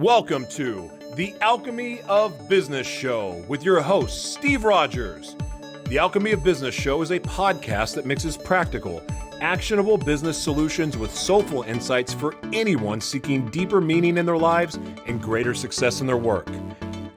Welcome to the Alchemy of Business Show with your host, Steve Rodgers. The Alchemy of Business Show is a podcast that mixes practical, actionable business solutions with soulful insights for anyone seeking deeper meaning in their lives and greater success in their work.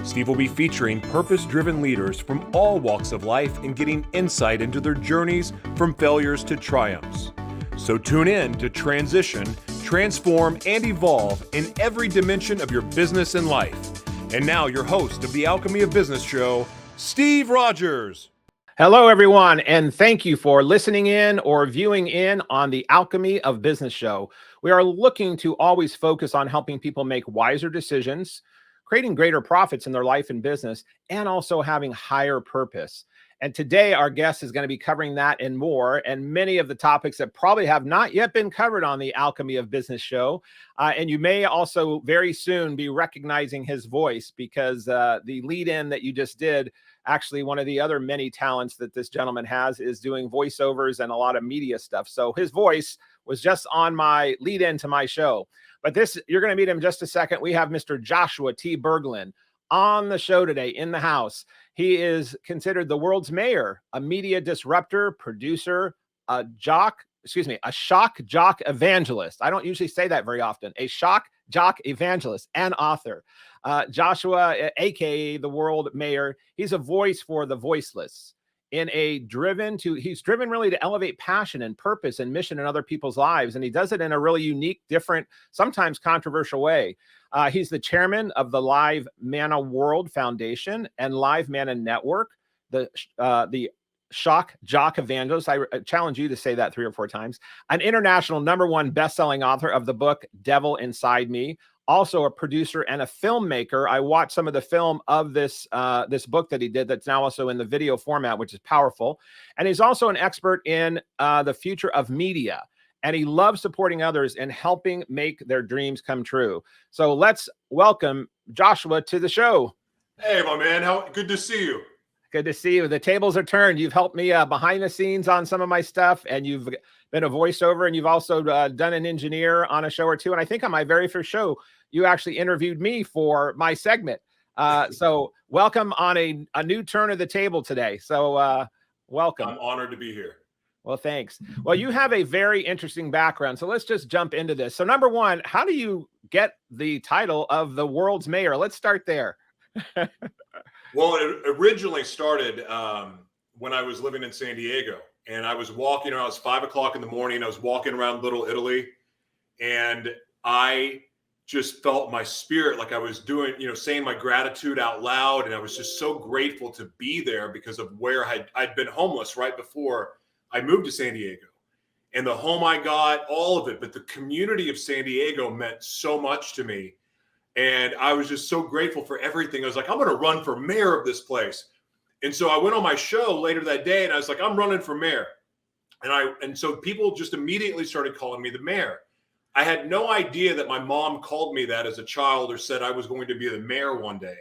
Steve will be featuring purpose-driven leaders from all walks of life and getting insight into their journeys from failures to triumphs. So tune in to transition, transform, and evolve in every dimension of your business and life. And now your host of the Alchemy of Business Show, Steve Rodgers. Hello, everyone, and thank you for listening in or viewing in on the Alchemy of Business Show. We are looking to always focus on helping people make wiser decisions, creating greater profits in their life and business, and also having higher purpose. And today, our guest is going to be covering that and more, and many of the topics that probably have not yet been covered on the Alchemy of Business Show. And you may also very soon be recognizing his voice because the lead-in that you just did, actually one of the other many talents that this gentleman has is doing voiceovers and a lot of media stuff. So his voice was just on my lead-in to my show. But this, you're going to meet him in just a second. We have Mr. Joshua T. Berglan on the show today in the house. He is considered the world's mayor, a media disruptor, producer, a shock jock evangelist. I don't usually say that very often. A shock jock evangelist and author. Joshua, A.K.A. the world mayor. He's a voice for the voiceless. He's driven really to elevate passion and purpose and mission in other people's lives. And he does it in a really unique, different, sometimes controversial way. He's the chairman of the Live Mana World Foundation and Live Mana Network, the Shock Jock Evangelist. I challenge you to say that 3 or 4 times. An international #1 best-selling author of the book Devil Inside Me. Also a producer and a filmmaker. I watched some of the film of this book that he did that's now also in the video format, which is powerful. And he's also an expert in the future of media. And he loves supporting others and helping make their dreams come true. So let's welcome Joshua to the show. Hey, my man. Good to see you. Good to see you. The tables are turned. You've helped me behind the scenes on some of my stuff, and you've been a voiceover, and you've also done an engineer on a show or two. And I think on my very first show, you actually interviewed me for my segment. So welcome on a new turn of the table today. So welcome. I'm honored to be here. Well, thanks. Well, you have a very interesting background. So let's just jump into this. So number one, how do you get the title of the world's mayor? Let's start there. Well, it originally started when I was living in San Diego, and I was walking around. It was 5 o'clock in the morning. I was walking around Little Italy, and I just felt my spirit, like I was doing, saying my gratitude out loud. And I was just so grateful to be there because of where I'd been homeless right before I moved to San Diego, and the home I got, all of it. But the community of San Diego meant so much to me. And I was just so grateful for everything. I was like, I'm going to run for mayor of this place. And so I went on my show later that day and I was like, I'm running for mayor. And so people just immediately started calling me the mayor. I had no idea that my mom called me that as a child or said I was going to be the mayor one day.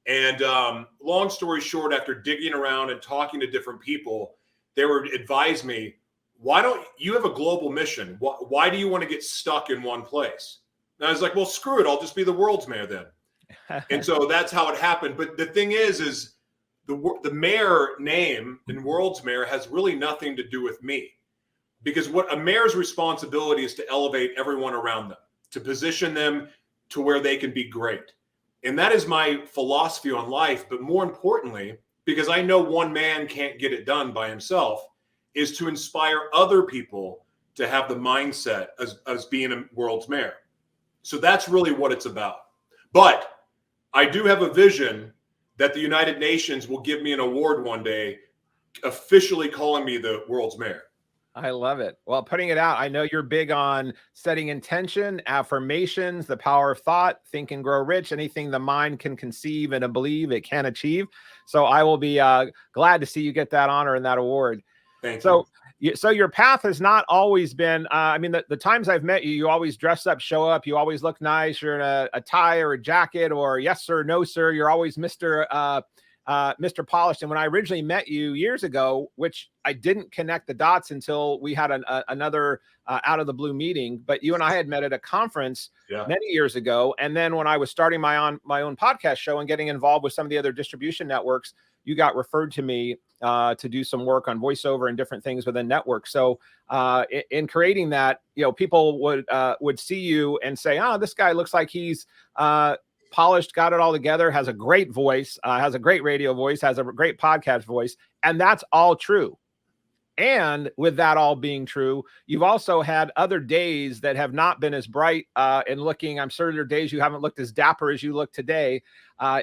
And long story short, after digging around and talking to different people, they would advise me, why don't you have a global mission? Why do you want to get stuck in one place? And I was like, well, screw it. I'll just be the world's mayor then. And so that's how it happened. But the thing is the mayor name in world's mayor has really nothing to do with me, because what a mayor's responsibility is to elevate everyone around them, to position them to where they can be great. And that is my philosophy on life. But more importantly, because I know one man can't get it done by himself, is to inspire other people to have the mindset as being a world's mayor. So that's really what it's about. But I do have a vision that the United Nations will give me an award one day, officially calling me the world's mayor. I love it. Well, putting it out, I know you're big on setting intention, affirmations, the power of thought, think and grow rich, anything the mind can conceive and believe it can achieve. So I will be glad to see you get that honor and that award. Thank you. So your path has not always been, the times I've met you, you always dress up, show up, you always look nice. You're in a tie or a jacket or yes, sir, no, sir. You're always Mr. Mr. Polished. And when I originally met you years ago, which I didn't connect the dots until we had another out of the blue meeting, but you and I had met at a conference many years ago. And then when I was starting my own podcast show and getting involved with some of the other distribution networks, you got referred to me to do some work on voiceover and different things within networks. So in creating that, people would see you and say, oh, this guy looks like he's polished, got it all together, has a great voice, has a great radio voice, has a great podcast voice. And that's all true. And with that all being true, you've also had other days that have not been as bright and looking. I'm sure there are days you haven't looked as dapper as you look today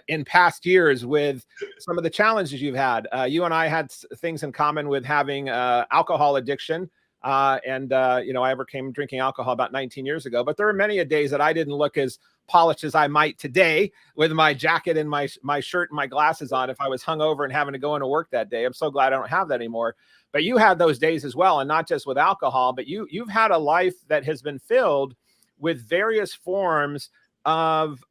in past years with some of the challenges you've had. You and I had things in common with having alcohol addiction. I overcame drinking alcohol about 19 years ago. But there are many days that I didn't look as polished as I might today with my jacket and my shirt and my glasses on if I was hungover and having to go into work that day. I'm so glad I don't have that anymore. But you had those days as well, and not just with alcohol, but you've had a life that has been filled with various forms of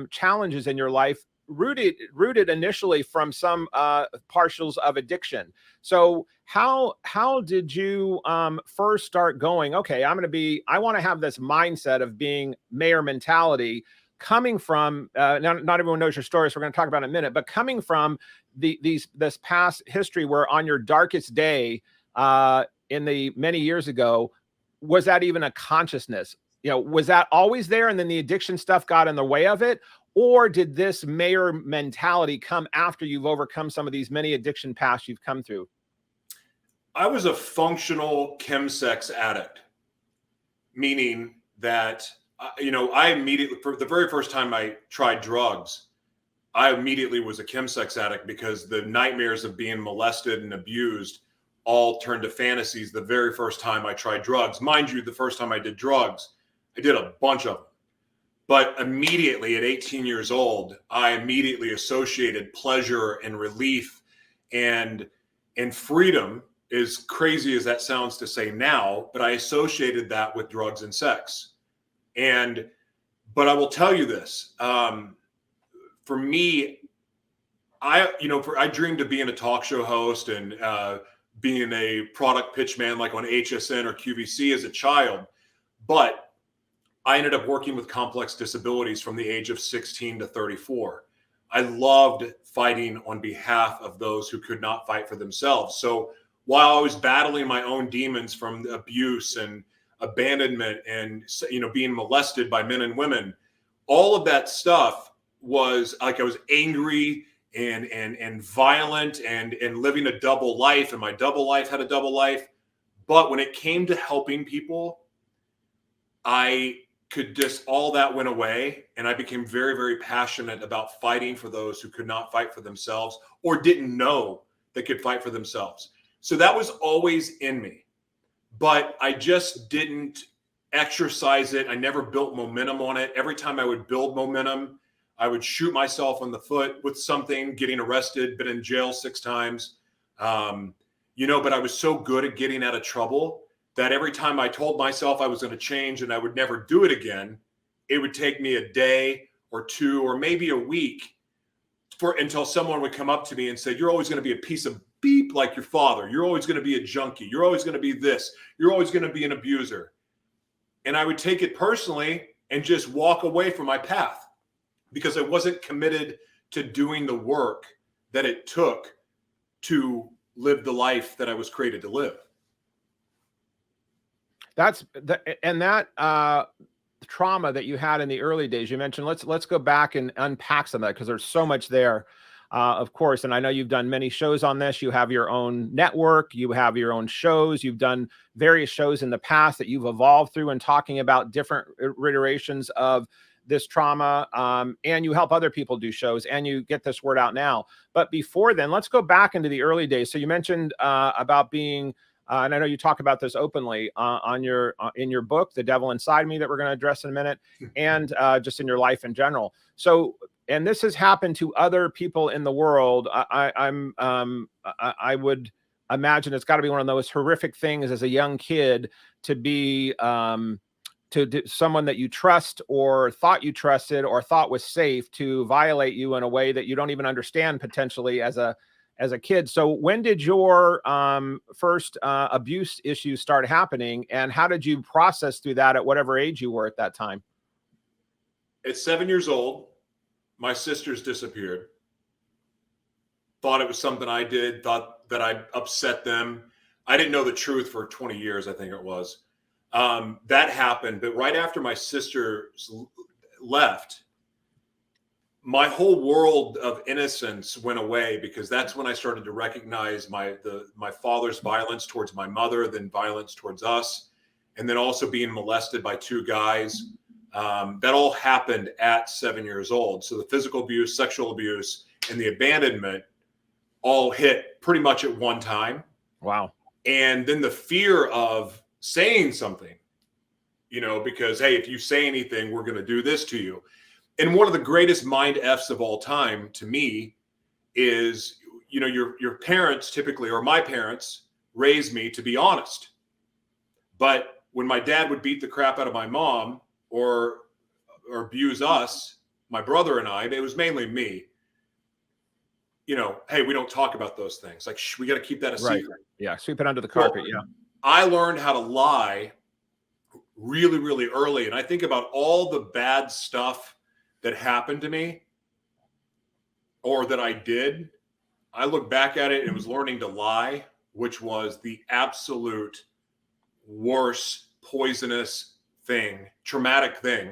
challenges in your life, rooted initially from some partials of addiction. So how did you first start going, okay, I want to have this mindset of being mayor mentality, coming from not everyone knows your story, so we're going to talk about it in a minute, but coming from this past history where on your darkest day in the many years ago, was that even a consciousness? Was that always there and then the addiction stuff got in the way of it? Or did this mayor mentality come after you've overcome some of these many addiction paths you've come through? I was a functional chemsex addict, meaning that, I immediately, for the very first time I tried drugs, I immediately was a chemsex addict because the nightmares of being molested and abused all turned to fantasies the very first time I tried drugs. Mind you, the first time I did drugs, I did a bunch of them. But immediately at 18 years old, I immediately associated pleasure and relief and freedom, as crazy as that sounds to say now, but I associated that with drugs and sex. But I will tell you this, for me, I dreamed of being a talk show host and being a product pitch man like on HSN or QVC as a child. But I ended up working with complex disabilities from the age of 16 to 34. I loved fighting on behalf of those who could not fight for themselves. So while I was battling my own demons from abuse and abandonment and, being molested by men and women, all of that stuff was like I was angry and violent and living a double life, and my double life had a double life. But when it came to helping people, all that went away, and I became very, very passionate about fighting for those who could not fight for themselves or didn't know they could fight for themselves. So that was always in me, but I just didn't exercise it. I never built momentum on it. Every time I would build momentum, I would shoot myself in the foot with something, getting arrested, been in jail 6 times. But I was so good at getting out of trouble that every time I told myself I was going to change and I would never do it again, it would take me a day or 2 or maybe a week until someone would come up to me and say, you're always going to be a piece of beep like your father. You're always going to be a junkie. You're always going to be this. You're always going to be an abuser. And I would take it personally and just walk away from my path because I wasn't committed to doing the work that it took to live the life that I was created to live. That trauma that you had in the early days, you mentioned, let's go back and unpack some of that because there's so much there, of course. And I know you've done many shows on this. You have your own network, you have your own shows, you've done various shows in the past that you've evolved through and talking about different iterations of this trauma, and you help other people do shows and you get this word out now. But before then, let's go back into the early days. So you mentioned about being and I know you talk about this openly in your book, The Devil Inside Me, that we're going to address in a minute, and just in your life in general. So, and this has happened to other people in the world. I would imagine it's got to be one of those horrific things as a young kid to be someone that you trust or thought you trusted or thought was safe to violate you in a way that you don't even understand potentially as a kid. So when did your first abuse issues start happening, and how did you process through that at whatever age you were at that time? At 7 years old, my sisters disappeared. Thought it was something I did, thought that I upset them. I didn't know the truth for 20 years, I think it was. That happened, but right after my sisters left, my whole world of innocence went away, because that's when I started to recognize my father's violence towards my mother, then violence towards us, and then also being molested by two guys. That all happened at 7 years old. So the physical abuse, sexual abuse, and the abandonment all hit pretty much at one time. Wow. And then the fear of saying something, because, hey, if you say anything, we're going to do this to you. And one of the greatest mind F's of all time to me is, your parents typically, or my parents, raised me to be honest. But when my dad would beat the crap out of my mom or abuse us, my brother and I, it was mainly me, hey, we don't talk about those things. Like, we got to keep that a secret. Yeah. Sweep it under the carpet. Yeah. I learned how to lie really, really early. And I think about all the bad stuff that happened to me or that I did. I look back at it and it was learning to lie, which was the absolute worst, poisonous thing, traumatic thing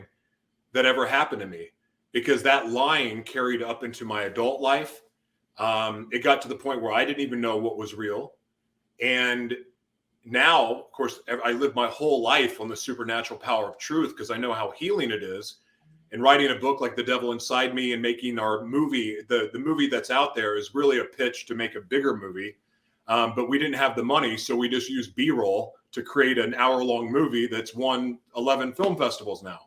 that ever happened to me, because that lying carried up into my adult life. It got to the point where I didn't even know what was real. And now, of course, I live my whole life on the supernatural power of truth, because I know how healing it is. And writing a book like The Devil Inside Me and making our movie, the movie that's out there, is really a pitch to make a bigger movie. But we didn't have the money, so we just used B-roll to create an hour-long movie that's won 11 film festivals now.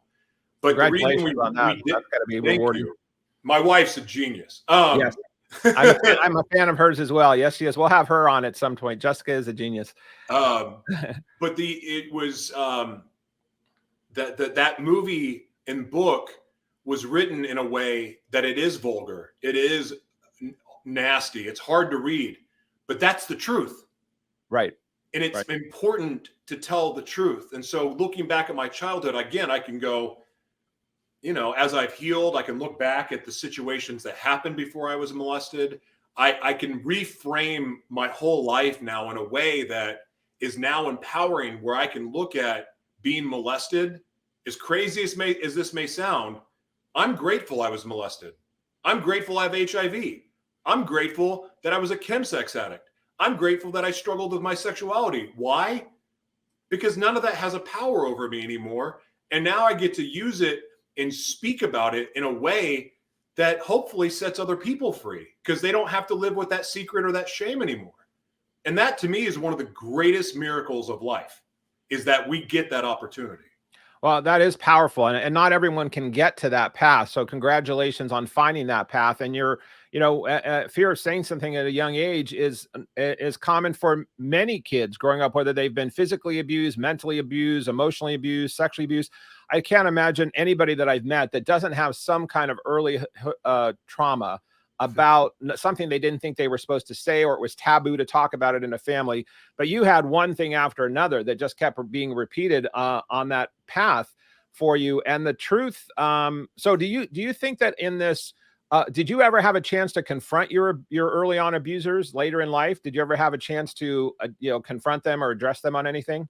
But the reason we on that, did, that's got to be rewarding. My wife's a genius. Yes. I'm a fan of hers as well. Yes, she is. We'll have her on at some point. Jessica is a genius. But it was that movie and book was written in a way that it is vulgar. It is nasty. It's hard to read, but that's the truth. Right. And it's important to tell the truth. And so looking back at my childhood, again, I can go, as I've healed, I can look back at the situations that happened before I was molested. I can reframe my whole life now in a way that is now empowering, where I can look at being molested. As crazy as this may sound, I'm grateful I was molested. I'm grateful I have HIV. I'm grateful that I was a chemsex addict. I'm grateful that I struggled with my sexuality. Why? Because none of that has a power over me anymore. And now I get to use it and speak about it in a way that hopefully sets other people free, because they don't have to live with that secret or that shame anymore. And that, to me, is one of the greatest miracles of life, is that we get that opportunity. Well, that is powerful, and not everyone can get to that path. So congratulations on finding that path. And your, fear of saying something at a young age is common for many kids growing up, whether they've been physically abused, mentally abused, emotionally abused, sexually abused. I can't imagine anybody that I've met that doesn't have some kind of early trauma about something they didn't think they were supposed to say, or it was taboo to talk about it in a family. But you had one thing after another that just kept being repeated on that path for you. And the truth. So do you think that in this, did you ever have a chance to confront your early on abusers later in life? Did you ever have a chance to, confront them or address them on anything?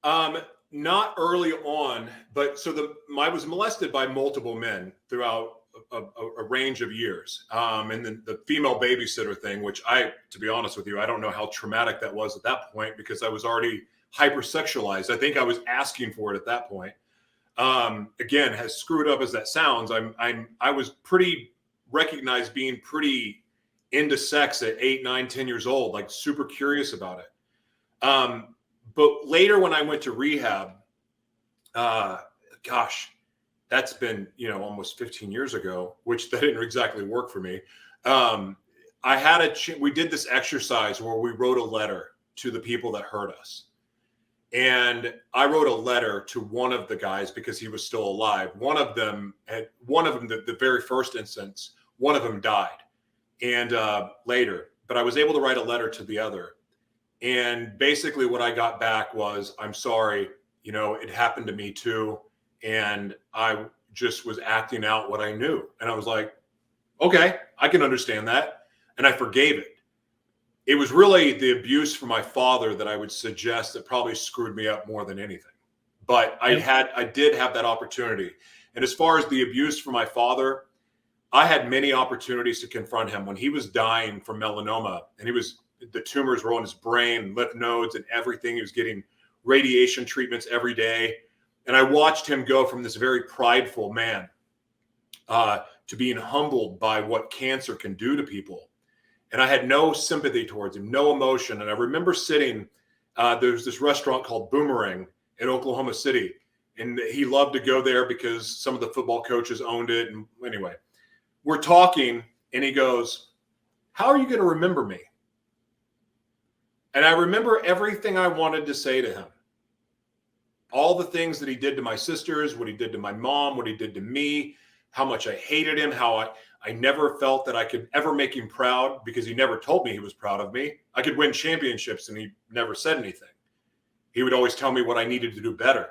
Not early on, but I was molested by multiple men throughout a range of years. And then the female babysitter thing, which to be honest with you, I don't know how traumatic that was at that point, because I was already hypersexualized. I think I was asking for it at that point. Again, as screwed up as that sounds, I was pretty recognized being pretty into sex at 8, 9, 10 years old, like super curious about it. But later when I went to rehab, that's been, almost 15 years ago, which that didn't exactly work for me. I had we did this exercise where we wrote a letter to the people that hurt us. And I wrote a letter to one of the guys because he was still alive. One of them, the very first instance, one of them died and later, but I was able to write a letter to the other. And basically what I got back was, I'm sorry, you know, it happened to me too. And I just was acting out what I knew. And I was like, okay, I can understand that. And I forgave it. It was really the abuse from my father that I would suggest that probably screwed me up more than anything. But I did have that opportunity. And as far as the abuse from my father, I had many opportunities to confront him when he was dying from melanoma, and the tumors were on his brain, lymph nodes and everything. He was getting radiation treatments every day. And I watched him go from this very prideful man to being humbled by what cancer can do to people. And I had no sympathy towards him, no emotion. And I remember sitting, there's this restaurant called Boomerang in Oklahoma City. And he loved to go there because some of the football coaches owned it. And anyway, we're talking and he goes, how are you going to remember me? And I remember everything I wanted to say to him. All the things that he did to my sisters, what he did to my mom, what he did to me, how much I hated him, how I never felt that I could ever make him proud because he never told me he was proud of me. I could win championships and he never said anything. He would always tell me what I needed to do better.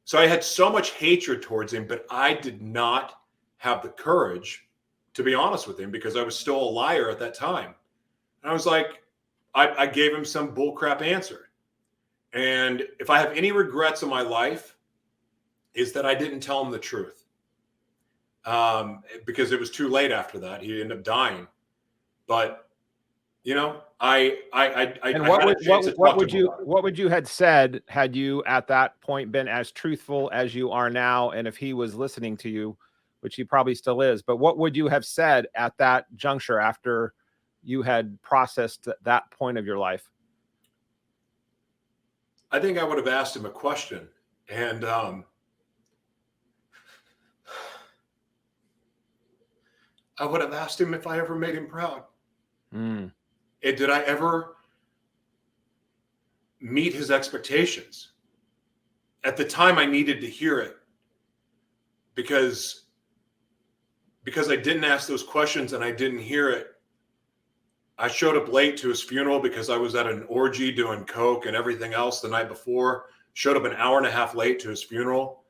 So I had so much hatred towards him, but I did not have the courage to be honest with him because I was still a liar at that time. And I was like, I gave him some bullcrap answer. And if I have any regrets in my life, is that I didn't tell him the truth. Because it was too late after that. He ended up dying. But, you know, what would you had said had you at that point been as truthful as you are now? And if he was listening to you, which he probably still is, but what would you have said at that juncture after you had processed that point of your life? I think I would have asked him a question, and I would have asked him if I ever made him proud. And did I ever meet his expectations? At the time, I needed to hear it because I didn't ask those questions and I didn't hear it. I showed up late to his funeral because I was at an orgy doing coke and everything else the night before. Showed up an hour and a half late to his funeral.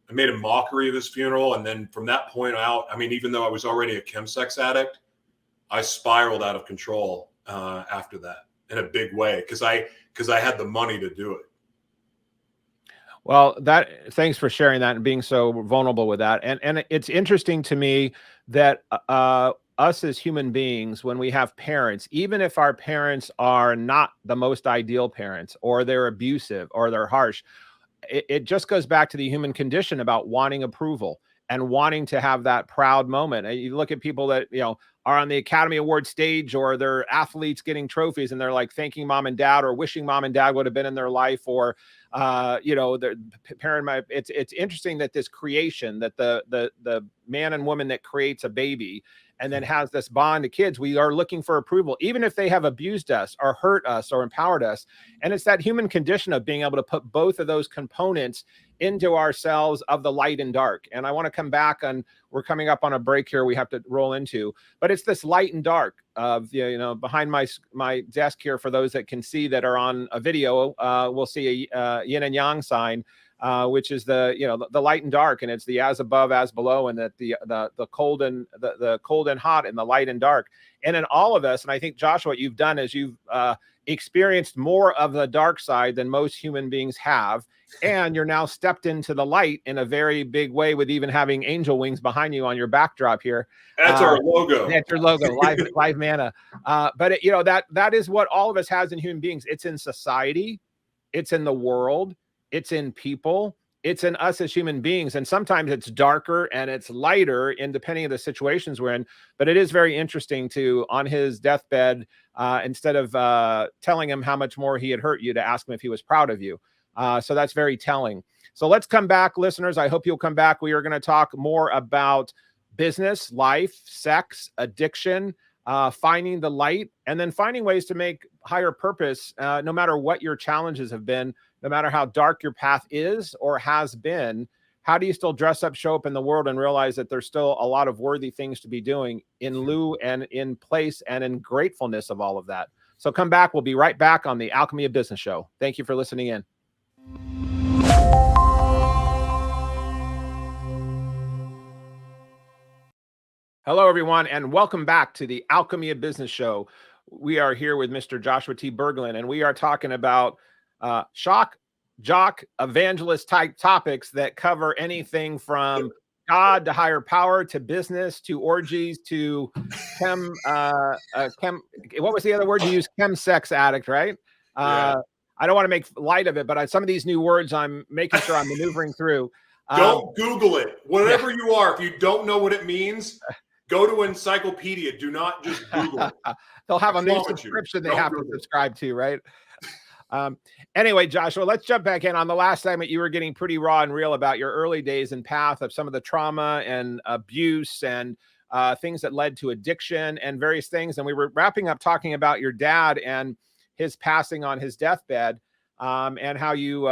I made a mockery of his funeral. And then from that point out, I mean, even though I was already a chemsex addict, I spiraled out of control after that in a big way because I had the money to do it. Well, thanks for sharing that and being so vulnerable with that. And it's interesting to me that us as human beings, when we have parents, even if our parents are not the most ideal parents, or they're abusive or they're harsh, it just goes back to the human condition about wanting approval and wanting to have that proud moment. And you look at people that, you know, are on the Academy Award stage, or they're athletes getting trophies and they're like thanking mom and dad or wishing mom and dad would have been in their life, or you know, the parent. It's interesting that this creation, that the man and woman that creates a baby and then has this bond to kids, we are looking for approval, even if they have abused us or hurt us or empowered us. And it's that human condition of being able to put both of those components into ourselves of the light and dark. And I want to come back on, we're coming up on a break here we have to roll into, but it's this light and dark of, you know, behind my desk here, for those that can see that are on a video, we'll see a yin and yang sign, which is the light and dark, and it's the as above, as below, and that the cold and the cold and hot, and the light and dark. And in all of us, and I think, Joshua, what you've done is you've experienced more of the dark side than most human beings have, and you're now stepped into the light in a very big way, with even having angel wings behind you on your backdrop here. That's our logo. That's your logo, live manna. But you know, that is what all of us has in human beings. It's in society, it's in the world, it's in people, it's in us as human beings. And sometimes it's darker and it's lighter in depending on the situations we're in. But it is very interesting to, on his deathbed, instead of telling him how much more he had hurt you, to ask him if he was proud of you. So that's very telling. So let's come back, listeners. I hope you'll come back. We are going to talk more about business, life, sex, addiction, finding the light, and then finding ways to make higher purpose, no matter what your challenges have been, no matter how dark your path is or has been, how do you still dress up, show up in the world, and realize that there's still a lot of worthy things to be doing in lieu and in place and in gratefulness of all of that? So come back. We'll be right back on the Alchemy of Business Show. Thank you for listening in. Hello, everyone, and welcome back to the Alchemy of Business Show. We are here with Mr. Joshua T. Berglan, and we are talking about shock, jock, evangelist type topics that cover anything from God to higher power to business to orgies to what was the other word you used? Chemsex addict, right? Yeah. I don't want to make light of it, but some of these new words I'm making sure I'm maneuvering through. Don't Google it. Whatever you are, if you don't know what it means, go to Encyclopedia. Do not just Google it. They'll have a new subscription they have to subscribe to, right? Anyway, Joshua, let's jump back in. On the last segment, you were getting pretty raw and real about your early days and path of some of the trauma and abuse and things that led to addiction and various things. And we were wrapping up talking about your dad and his passing on his deathbed, and how you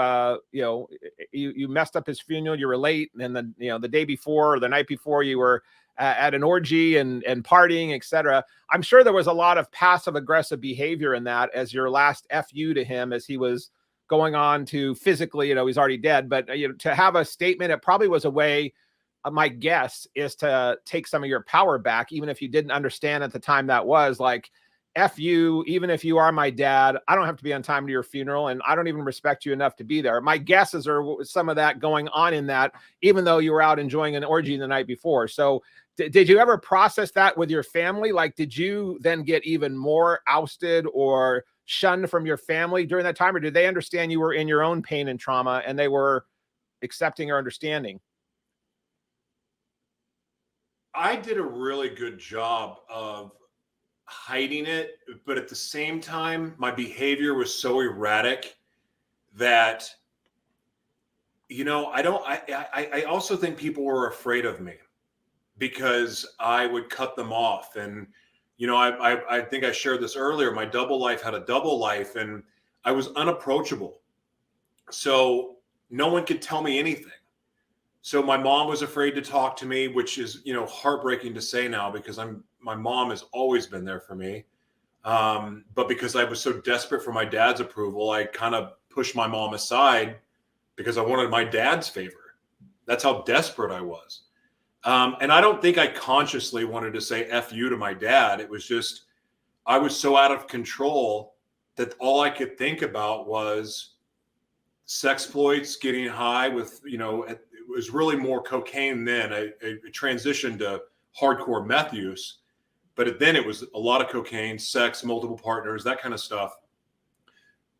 messed up his funeral. You were late, and then the day before or the night before, you were at an orgy and partying, etc. I'm sure there was a lot of passive aggressive behavior in that as your last FU to him as he was going on to physically, he's already dead, but to have a statement, it probably was a way, my guess is to take some of your power back, even if you didn't understand at the time that was like, F you, even if you are my dad, I don't have to be on time to your funeral, and I don't even respect you enough to be there. My guesses are some of that going on in that, even though you were out enjoying an orgy the night before. So did you ever process that with your family? Like, did you then get even more ousted or shunned from your family during that time? Or did they understand you were in your own pain and trauma and they were accepting or understanding? I did a really good job of hiding it, but at the same time, my behavior was so erratic that, I also think people were afraid of me because I would cut them off. And, I think I shared this earlier. My double life had a double life and I was unapproachable. So no one could tell me anything. So my mom was afraid to talk to me, which is, heartbreaking to say now because my mom has always been there for me. But because I was so desperate for my dad's approval, I kind of pushed my mom aside because I wanted my dad's favor. That's how desperate I was. And I don't think I consciously wanted to say F you to my dad. It was just, I was so out of control that all I could think about was sex exploits, getting high with, it was really more cocaine then. I transitioned to hardcore meth use, but then it was a lot of cocaine, sex, multiple partners, that kind of stuff.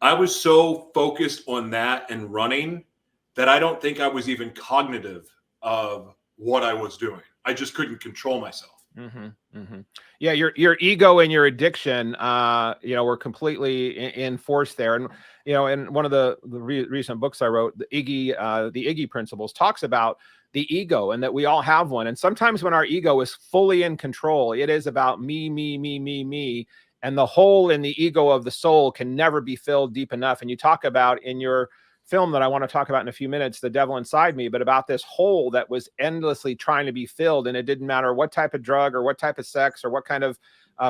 I was so focused on that and running that I don't think I was even cognitive of what I was doing. I just couldn't control myself. Mm-hmm, mm-hmm. Yeah, your ego and your addiction, were completely in force there. And in one of the recent books I wrote, the Iggy Principles, talks about the ego and that we all have one. And sometimes when our ego is fully in control, it is about me, me, me, me, me, and the hole in the ego of the soul can never be filled deep enough. And you talk about in your film that I want to talk about in a few minutes, The Devil Inside Me, but about this hole that was endlessly trying to be filled. And it didn't matter what type of drug or what type of sex or what kind of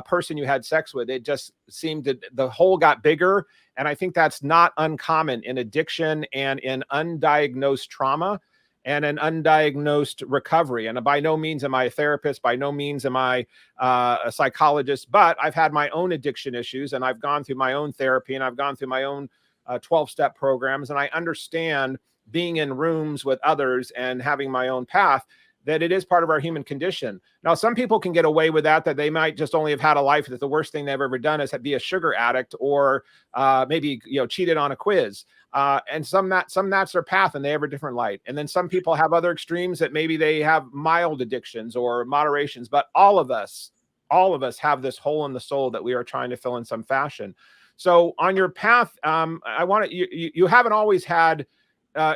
person you had sex with. It just seemed that the hole got bigger. And I think that's not uncommon in addiction and in undiagnosed trauma and an undiagnosed recovery. And by no means am I a therapist, by no means am I a psychologist, but I've had my own addiction issues and I've gone through my own therapy and I've gone through my own 12-step programs. And I understand being in rooms with others and having my own path, that it is part of our human condition. Now, some people can get away with that they might just only have had a life that the worst thing they've ever done is be a sugar addict or maybe, cheated on a quiz. And some that's their path and they have a different light. And then some people have other extremes that maybe they have mild addictions or moderations, but all of us have this hole in the soul that we are trying to fill in some fashion. So on your path, I want to, you haven't always had,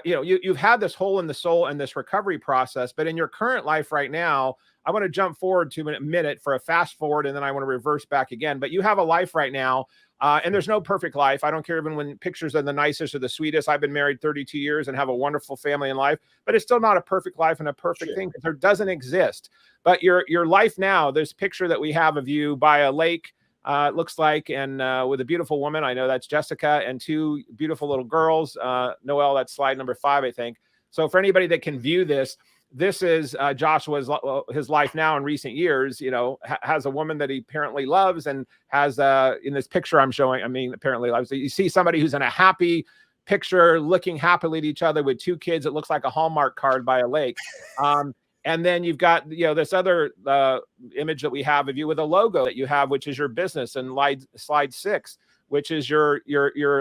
you've had this hole in the soul and this recovery process, but in your current life right now, I want to jump forward to a minute for a fast forward, and then I want to reverse back again. But you have a life right now And there's no perfect life. I don't care even when pictures are the nicest or the sweetest. I've been married 32 years and have a wonderful family and life, but it's still not a perfect life and a perfect thing because there doesn't exist. But your life now, this picture that we have of you by a lake, it looks like, and with a beautiful woman. I know that's Jessica, and two beautiful little girls. Noelle, that's slide number 5, I think. So for anybody that can view this, this is Joshua's his life now in recent years. You know, has a woman that he apparently loves, and has in this picture I'm showing. I mean, apparently loves. You see somebody who's in a happy picture, looking happily at each other with 2 kids. It looks like a Hallmark card by a lake. And then you've got, you know, this other image that we have of you with a logo that you have, which is your business, and slide 6, which is your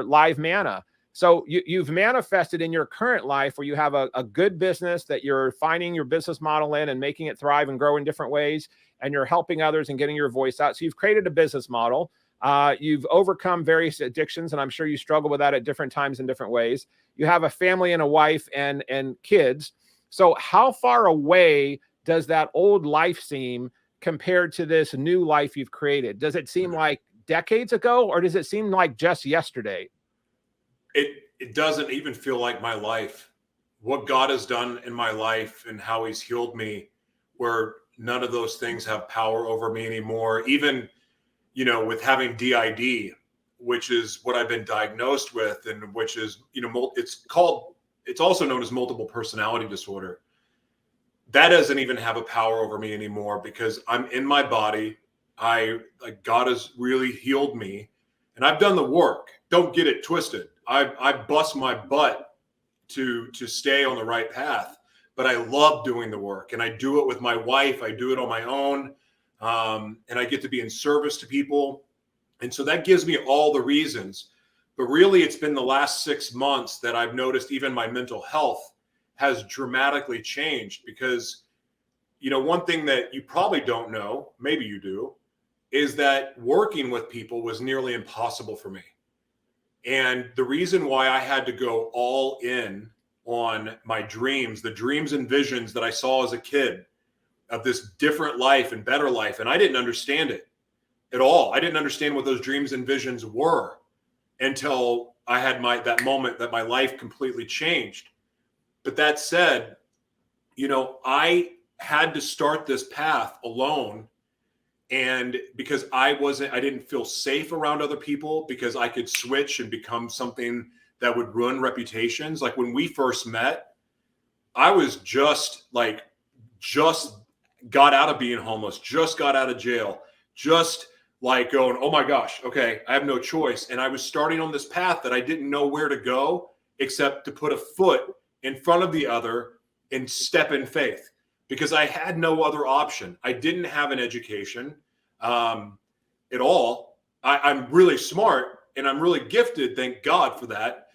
live manna. So you've manifested in your current life where you have a good business that you're finding your business model in and making it thrive and grow in different ways, and you're helping others and getting your voice out. So you've created a business model. You've overcome various addictions, and I'm sure you struggle with that at different times in different ways. You have a family and a wife and kids. So how far away does that old life seem compared to this new life you've created? Does it seem like decades ago, or does it seem like just yesterday? It doesn't even feel like my life. What God has done in my life and how he's healed me, where none of those things have power over me anymore. Even, you know, with having DID, which is what I've been diagnosed with, and which is, you know, it's also known as multiple personality disorder. That doesn't even have a power over me anymore because I'm in my body. God has really healed me, and I've done the work. Don't get it twisted. I bust my butt to stay on the right path, but I love doing the work, and I do it with my wife. I do it on my own, and I get to be in service to people. And so that gives me all the reasons. But really, it's been the last 6 months that I've noticed even my mental health has dramatically changed because, you know, one thing that you probably don't know, maybe you do, is that working with people was nearly impossible for me. And the reason why I had to go all in on my dreams, the dreams and visions that I saw as a kid of this different life and better life, and I didn't understand it at all. I didn't understand what those dreams and visions were until I had that moment that my life completely changed. But that said, you know, I had to start this path alone. And because I didn't feel safe around other people, because I could switch and become something that would ruin reputations. Like when we first met, I was just got out of being homeless, just got out of jail, just like going, oh my gosh, okay, I have no choice. And I was starting on this path that I didn't know where to go except to put a foot in front of the other and step in faith, because I had no other option. I didn't have an education at all. I'm really smart and I'm really gifted, thank God for that.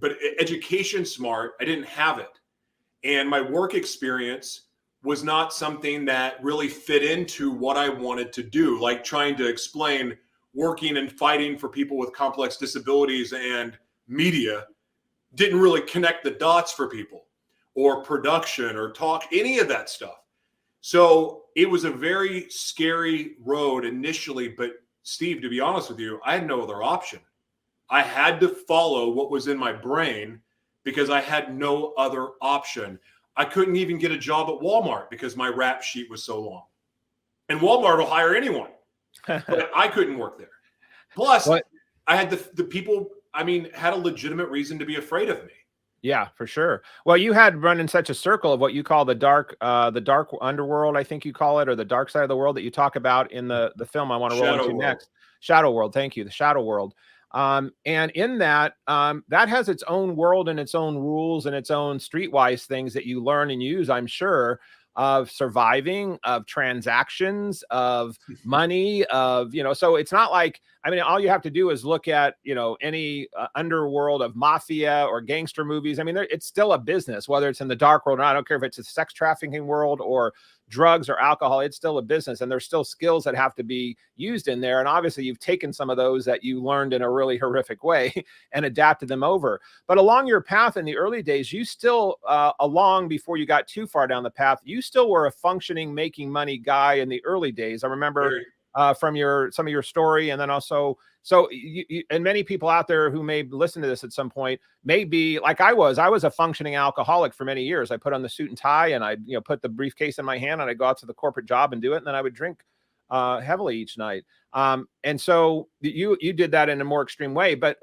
But education smart, I didn't have it. And my work experience was not something that really fit into what I wanted to do, like trying to explain working and fighting for people with complex disabilities and media didn't really connect the dots for people, or production or talk, any of that stuff. So it was a very scary road initially, but Steve, to be honest with you, I had no other option. I had to follow what was in my brain because I had no other option. I couldn't even get a job at Walmart because my rap sheet was so long. And Walmart will hire anyone, but I couldn't work there. Plus, I had the people, I mean, had a legitimate reason to be afraid of me. Yeah, for sure. Well, you had run in such a circle of what you call the dark underworld, I think you call it, or the dark side of the world that you talk about in the film I want to roll into next. Shadow World. Thank you. The Shadow World. And in that, that has its own world and its own rules and its own streetwise things that you learn and use, I'm sure, of surviving, of transactions, of money, of, you know, so it's not like, I mean, all you have to do is look at, you know, any underworld of mafia or gangster movies. I mean, it's still a business, whether it's in the dark world or not. I don't care if it's a sex trafficking world or drugs or alcohol, it's still a business. And there's still skills that have to be used in there. And obviously you've taken some of those that you learned in a really horrific way and adapted them over. But along your path in the early days, you still, before you got too far down the path, you still were a functioning, making money guy in the early days. I remember from some of your story, and then also, so and many people out there who may listen to this at some point may be like I was. I was a functioning alcoholic for many years. I put on the suit and tie, and I put the briefcase in my hand, and I go out to the corporate job and do it, and then I would drink heavily each night. And so you did that in a more extreme way, but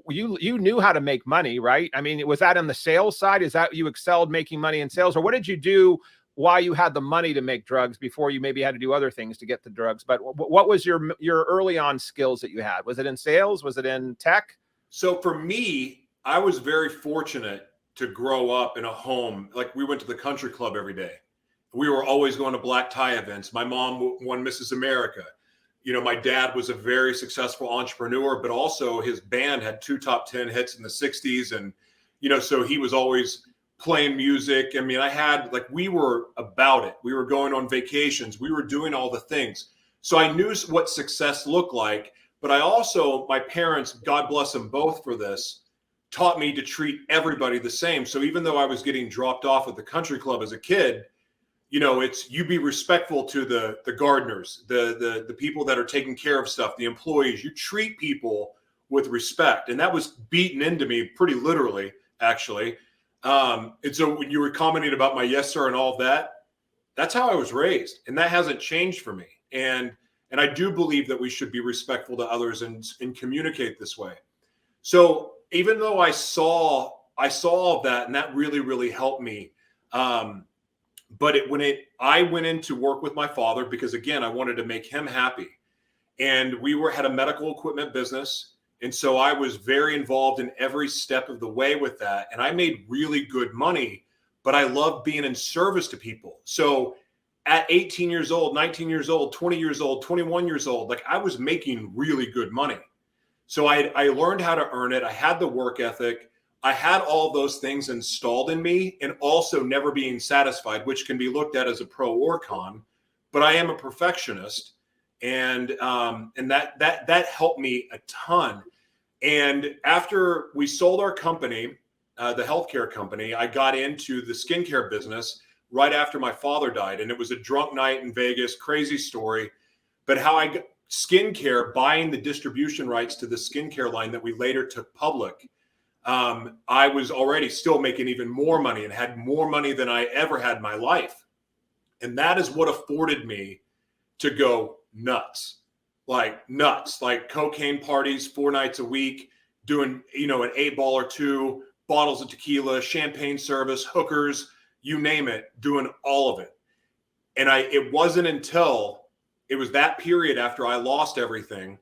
you knew how to make money, right? I mean, was that on the sales side? Is that you excelled making money in sales, or what did you do while you had the money to make drugs before you maybe had to do other things to get the drugs? But what was your early on skills that you had? Was it in sales? Was it in tech? So for me, I was very fortunate to grow up in a home. Like, we went to the country club every day. We were always going to black tie events. My mom won Mrs. America. My dad was a very successful entrepreneur, but also his band had 2 top 10 hits in the 60s. And, so he was always playing music. I mean, we were about it. We were going on vacations. We were doing all the things. So I knew what success looked like, but my parents, God bless them both for this, taught me to treat everybody the same. So even though I was getting dropped off at the country club as a kid, it's you be respectful to the gardeners, the people that are taking care of stuff, the employees. You treat people with respect. And that was beaten into me pretty literally, actually. And so when you were commenting about my yes, sir, and all of that, that's how I was raised. And that hasn't changed for me. And I do believe that we should be respectful to others and communicate this way. So even though I saw all of that, and that really, really helped me. But I went into work with my father because, again, I wanted to make him happy. And we had a medical equipment business. And so I was very involved in every step of the way with that. And I made really good money, but I loved being in service to people. So at 18 years old, 19 years old, 20 years old, 21 years old, like, I was making really good money. So I learned how to earn it. I had the work ethic. I had all those things installed in me, and also never being satisfied, which can be looked at as a pro or con, but I am a perfectionist. And that helped me a ton. And after we sold our company, the healthcare company, I got into the skincare business right after my father died. And it was a drunk night in Vegas, crazy story. But how I got skincare, buying the distribution rights to the skincare line that we later took public, I was already still making even more money and had more money than I ever had in my life. And that is what afforded me to go nuts, like cocaine parties 4 nights a week, doing, an 8-ball or 2, bottles of tequila, champagne service, hookers, you name it, doing all of it. And it wasn't until it was that period after I lost everything.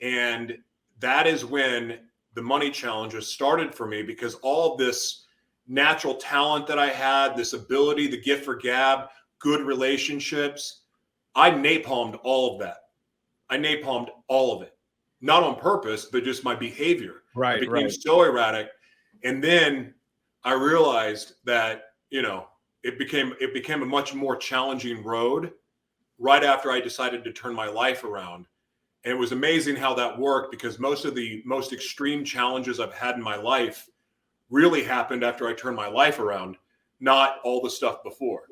And that is when the money challenges started for me, because all of this natural talent that I had, this ability, the gift for gab, good relationships, I napalmed all of that. I napalmed all of it, not on purpose, but just my behavior. Right. I became so erratic. And then I realized that, it became a much more challenging road right after I decided to turn my life around. And it was amazing how that worked, because most of the most extreme challenges I've had in my life really happened after I turned my life around, not all the stuff before.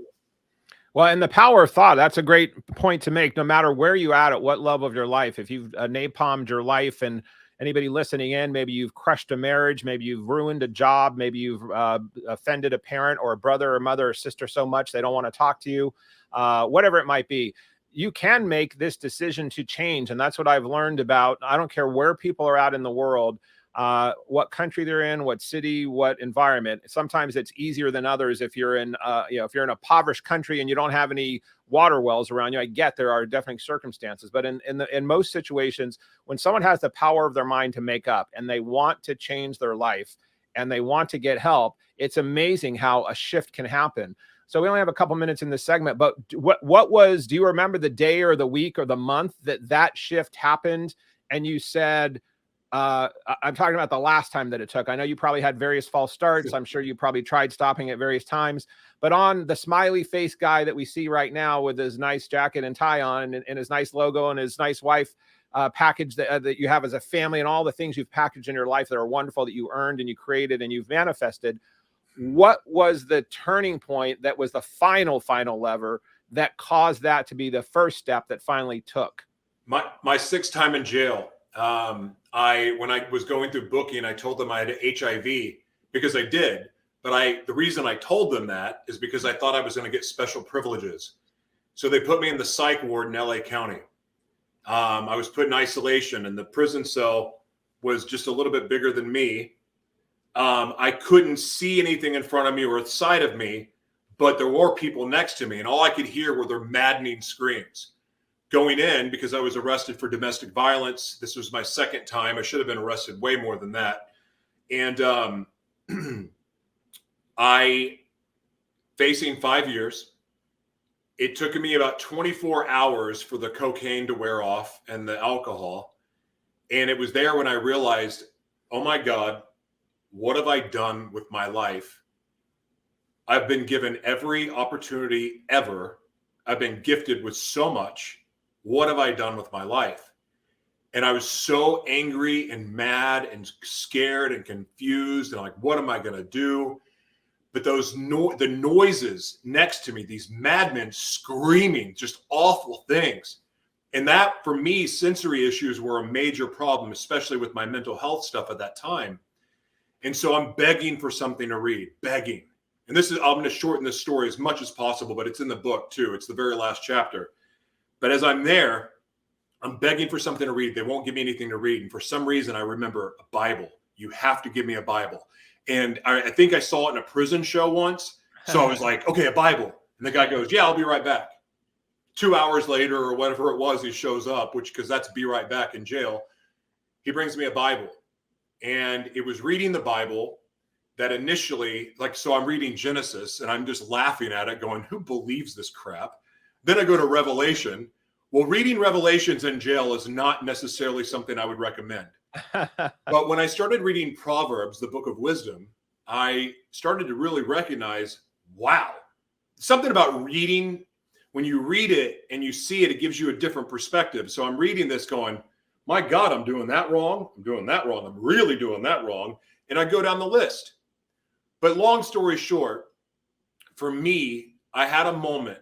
Well, and the power of thought, that's a great point to make, no matter where you're at what level of your life. If you've napalmed your life, and anybody listening in, maybe you've crushed a marriage, maybe you've ruined a job, maybe you've offended a parent or a brother or mother or sister so much they don't want to talk to you, whatever it might be, you can make this decision to change. And that's what I've learned about, I don't care where people are at in the world, what country they're in, what city, what environment. Sometimes it's easier than others. If you're in, if you're in a impoverished country and you don't have any water wells around you, I get there are definitely circumstances, but in most situations, when someone has the power of their mind to make up and they want to change their life and they want to get help, it's amazing how a shift can happen. So we only have a couple minutes in this segment, but do you remember the day or the week or the month that shift happened? And you said, I'm talking about the last time that it took. I know you probably had various false starts. I'm sure you probably tried stopping at various times, but on the smiley face guy that we see right now with his nice jacket and tie on and his nice logo and his nice wife package that you have as a family, and all the things you've packaged in your life that are wonderful, that you earned and you created and you've manifested. What was the turning point that was the final lever that caused that to be the first step that finally took? My sixth time in jail. When I was going through booking, I told them I had HIV because I did. But the reason I told them that is because I thought I was going to get special privileges. So they put me in the psych ward in LA County. I was put in isolation, and the prison cell was just a little bit bigger than me. I couldn't see anything in front of me or at the side of me, but there were people next to me, and all I could hear were their maddening screams. Going in, because I was arrested for domestic violence, this was my second time. I should have been arrested way more than that. And I, facing 5 years, it took me about 24 hours for the cocaine to wear off and the alcohol. And it was there when I realized, oh my God, what have I done with my life? I've been given every opportunity ever. I've been gifted with so much. What have I done with my life? And I was so angry and mad and scared and confused and like, what am I going to do? But the noises next to me, these madmen screaming, just awful things. And that, for me, sensory issues were a major problem, especially with my mental health stuff at that time. And so I'm begging for something to read, begging. And I'm going to shorten this story as much as possible, but it's in the book too. It's the very last chapter. But as I'm there, I'm begging for something to read. They won't give me anything to read. And for some reason, I remember a Bible. You have to give me a Bible. And I think I saw it in a prison show once. So I was like, okay, a Bible. And the guy goes, yeah, I'll be right back. 2 hours later or whatever it was, he shows up, because that's be right back in jail. He brings me a Bible. And it was reading the Bible that initially, so I'm reading Genesis and I'm just laughing at it going, who believes this crap? Then I go to Revelation. Well, reading Revelations in jail is not necessarily something I would recommend. But when I started reading Proverbs, the book of wisdom, I started to really recognize, wow, something about reading. When you read it and you see it, it gives you a different perspective. So I'm reading this going, my God, I'm doing that wrong. I'm doing that wrong. I'm really doing that wrong. And I go down the list. But long story short, for me, I had a moment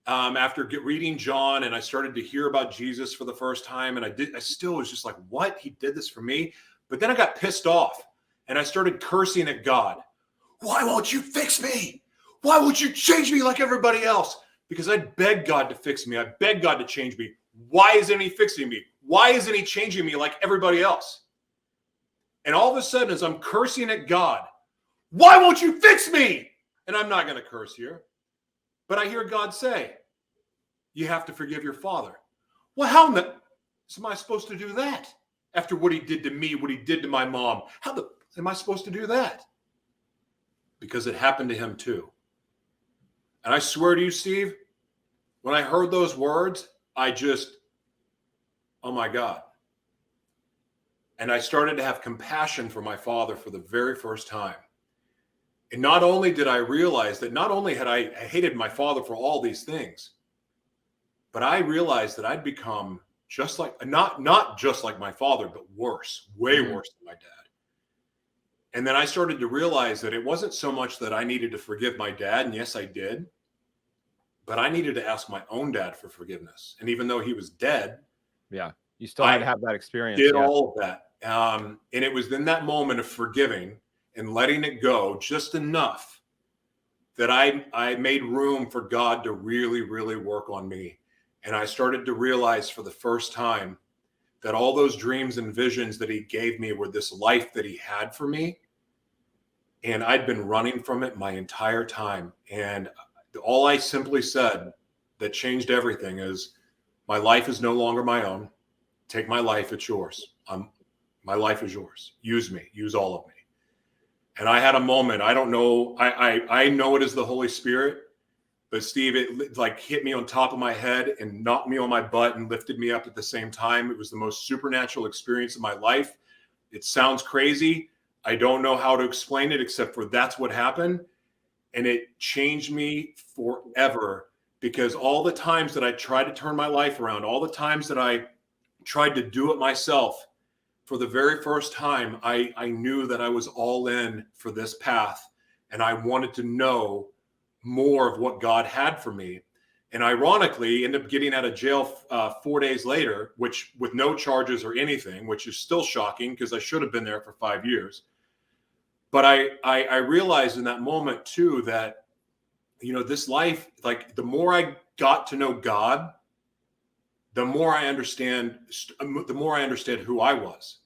after reading John, and I started to hear about Jesus for the first time. And I still was just like, what? He did this for me? But then I got pissed off and I started cursing at God. Why won't you fix me? Why won't you change me like everybody else? Because I begged God to fix me. I begged God to change me. Why isn't he fixing me? Why isn't he changing me like everybody else? And all of a sudden, as I'm cursing at God, why won't you fix me? And I'm not going to curse here. But I hear God say, you have to forgive your father. Well, how am I supposed to do that? After what he did to me, what he did to my mom, am I supposed to do that? Because it happened to him too. And I swear to you, Steve, when I heard those words, oh my God. And I started to have compassion for my father for the very first time. And not only did I realize that not only had I hated my father for all these things, but I realized that I'd become just like, not just like my father, but worse, way worse than my dad. And then I started to realize that it wasn't so much that I needed to forgive my dad, and yes, I did, but I needed to ask my own dad for forgiveness. And even though he was dead, yeah, you still had to have that experience. Did all of that. And it was in that moment of forgiving and letting it go just enough that I made room for God to really, really work on me. And I started to realize for the first time that all those dreams and visions that he gave me were this life that he had for me. And I'd been running from it my entire time. And all I simply said that changed everything is, my life is no longer my own. Take my life, it's yours. My life is yours. Use me, use all of me. And I had a moment, I don't know, I know it is the Holy Spirit, but Steve, it like hit me on top of my head and knocked me on my butt and lifted me up at the same time. It was the most supernatural experience of my life. It sounds crazy. I don't know how to explain it except for that's what happened. And it changed me forever, because all the times that I tried to turn my life around, all the times that I tried to do it myself, for the very first time, I knew that I was all in for this path. And I wanted to know more of what God had for me. And ironically, ended up getting out of jail 4 days later, which with no charges or anything, which is still shocking because I should have been there for 5 years. But I realized in that moment too that, this life, like the more I got to know God, the more I understand who I was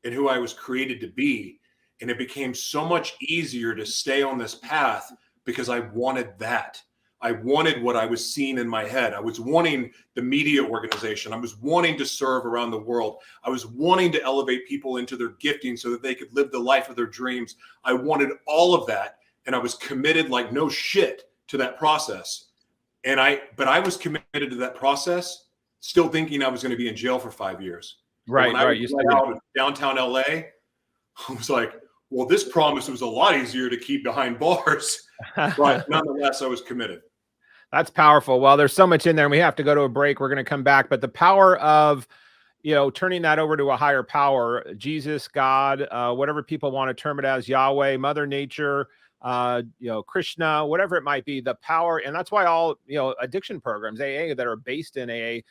and who I was created to be. And it became so much easier to stay on this path because I wanted that. I wanted what I was seeing in my head. I was wanting the media organization. I was wanting to serve around the world. I was wanting to elevate people into their gifting so that they could live the life of their dreams. I wanted all of that. And I was committed like no shit to that process. But I was committed to that process, still thinking I was going to be in jail for 5 years. Right. When I was out of downtown LA, I was like, well, this promise was a lot easier to keep behind bars. But nonetheless, I was committed. That's powerful. Well, there's so much in there and we have to go to a break. We're going to come back, but the power of, turning that over to a higher power, Jesus, God, whatever people want to term it as, Yahweh, Mother Nature, Krishna, whatever it might be, the power. And that's why all, addiction programs, AA, that are based in AA,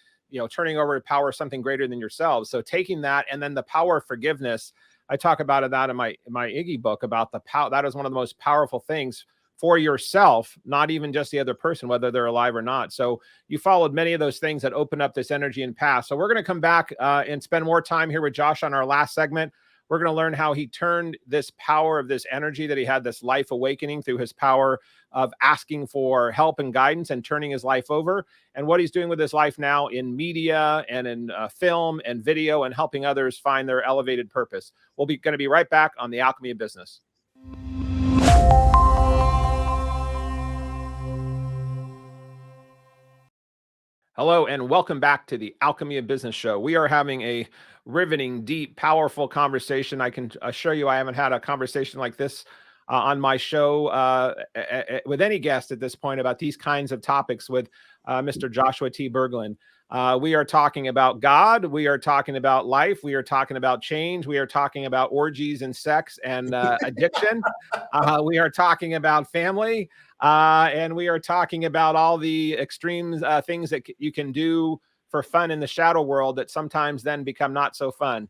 turning over to power something greater than yourselves. So taking that, and then the power of forgiveness. I talk about that in my Iggy book about the power. That is one of the most powerful things for yourself, not even just the other person, whether they're alive or not. So you followed many of those things that open up this energy and path. So we're going to come back and spend more time here with Josh on our last segment. We're going to learn how he turned this power of this energy that he had, this life awakening through his power of asking for help and guidance and turning his life over, and what he's doing with his life now in media and in film and video and helping others find their elevated purpose. We'll be going to be right back on the Alchemy of Business. Hello, and welcome back to the Alchemy of Business Show. We are having a riveting, deep, powerful conversation. I can assure you I haven't had a conversation like this on my show with any guest at this point about these kinds of topics with Mr. Joshua T. Berglan. We are talking about God. We are talking about life. We are talking about change. We are talking about orgies and sex and addiction. We are talking about family. And we are talking about all the extremes, things that you can do for fun in the shadow world that sometimes then become not so fun.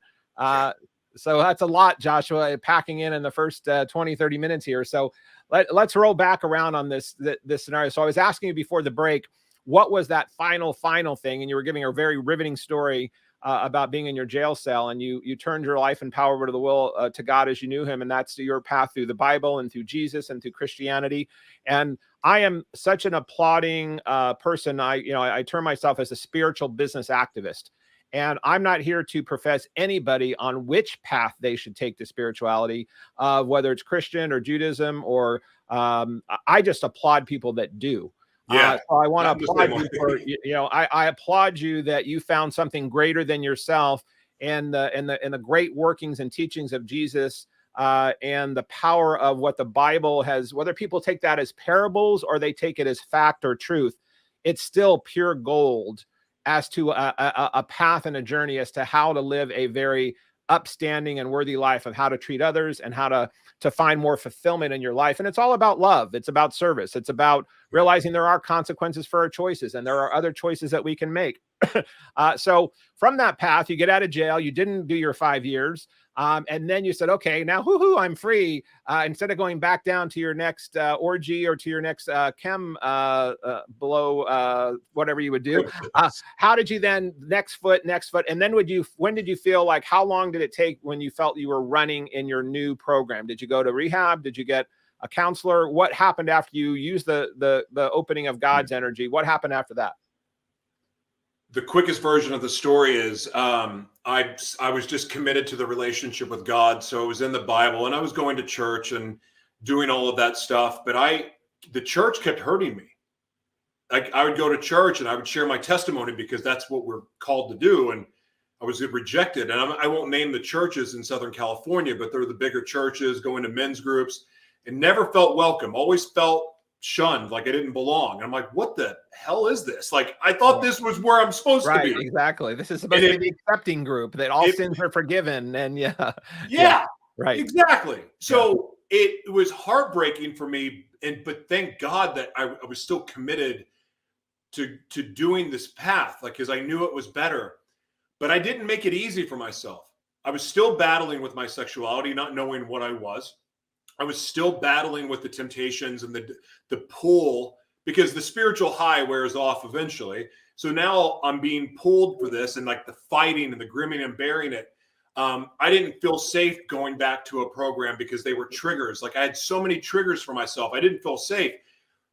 So that's a lot, Joshua, packing in the first 20, 30 minutes here. So let's roll back around on this scenario. So I was asking you before the break, what was that final thing? And you were giving a very riveting story about being in your jail cell, and you turned your life and power over to the will to God as you knew him. And that's your path through the Bible and through Jesus and through Christianity. And I am such an applauding person. I term myself as a spiritual business activist. And I'm not here to profess anybody on which path they should take to spirituality, whether it's Christian or Judaism, or I just applaud people that do. Yeah. So I want to applaud you for, I applaud you that you found something greater than yourself, and the great workings and teachings of Jesus, and the power of what the Bible has, whether people take that as parables or they take it as fact or truth, it's still pure gold as to a path and a journey as to how to live a very upstanding and worthy life, of how to treat others and how to find more fulfillment in your life. And it's all about love. It's about service. It's about realizing there are consequences for our choices, and there are other choices that we can make. So from that path, you get out of jail, you didn't do your 5 years. And then you said, okay, now I'm free. Instead of going back down to your next orgy or to your next chem below whatever you would do. How did you then next foot? And then when did you feel like, how long did it take when you felt you were running in your new program? Did you go to rehab? Did you get a counselor? What happened after you used the opening of God's energy? What happened after that? The quickest version of the story is I was just committed to the relationship with God. So it was in the Bible, and I was going to church and doing all of that stuff. But the church kept hurting me. Like, I would go to church and I would share my testimony because that's what we're called to do. And I was rejected. And I won't name the churches in Southern California, but they're the bigger churches, going to men's groups, and never felt welcome. Always felt shunned, like I didn't belong. And I'm like, what the hell is this? Like, I thought this was where I'm supposed to be. Exactly. This is supposed to be the accepting group that all sins are forgiven. And yeah, right. Exactly. So it was heartbreaking for me. But thank God that I was still committed to doing this path, like, because I knew it was better. But I didn't make it easy for myself. I was still battling with my sexuality, not knowing what I was. I was still battling with the temptations and the pull, because the spiritual high wears off eventually. So now I'm being pulled for this, and like the fighting and the grimming and bearing it. I didn't feel safe going back to a program because they were triggers. Like, I had so many triggers for myself. I didn't feel safe.